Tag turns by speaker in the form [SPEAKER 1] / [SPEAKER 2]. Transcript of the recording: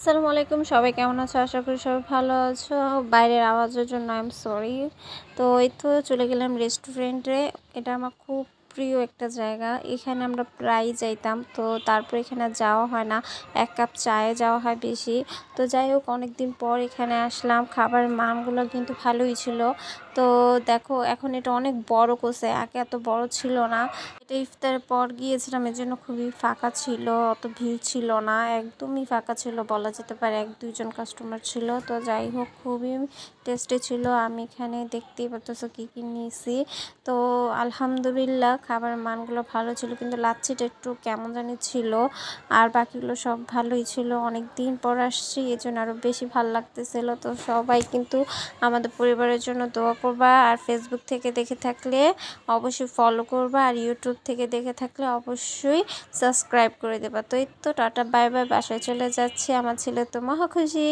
[SPEAKER 1] আসসালামু আলাইকুম, সবাই কেমন আছো? আশা করি সবাই ভালো আছো। বাইরের আওয়াজের জন্য আই এম সরি। তো এই তো চলে গেলাম রেস্টুরেন্টে। এটা আমার খুব প্রিয় একটা জায়গা, এখানে আমরা প্রায় যাইতাম। তো তারপর এখানে যাওয়া হয় না, এক কাপ চায়ে যাওয়া হয় বেশি। তো যাই হোক, অনেকদিন পর এখানে আসলাম। খাবারের মানগুলো কিন্তু ভালোই ছিল। তো দেখো, এখন এটা অনেক বড় করছে, আগে এত বড় ছিল না। এটা ইফতারের পর গিয়েছিলাম, এর জন্য খুবই ফাঁকা ছিল, অত ভিড় ছিল না, একদমই ফাঁকা ছিল বলা যেতে পারে। এক দুইজন কাস্টমার ছিল। তো যাই হোক, খুবই টেস্টি ছিল। আমি এখানে দেখতেই পারতেছো কী কী নিয়েছি। তো আলহামদুলিল্লাহ খাবারের মানগুলো ভালো ছিল, কিন্তু লাচ্ছিটা একটু কেমন জানি ছিল। আর বাকিগুলো সব ভালোই ছিল। অনেক দিন পর আসছি, এই জন্য আরও বেশি ভালো লাগতেছিল। তো সবাই কিন্তু আমাদের পরিবারের জন্য দোয়া করবা। আর ফেসবুক থেকে দেখে থাকলে অবশ্যই ফলো করবা, আর ইউটিউব থেকে দেখে থাকলে অবশ্যই সাবস্ক্রাইব করে দেবা। তো এই তো টাটা বাই বাই, বাসায় চলে যাচ্ছি। আমার ছেলে তো মহা খুশি।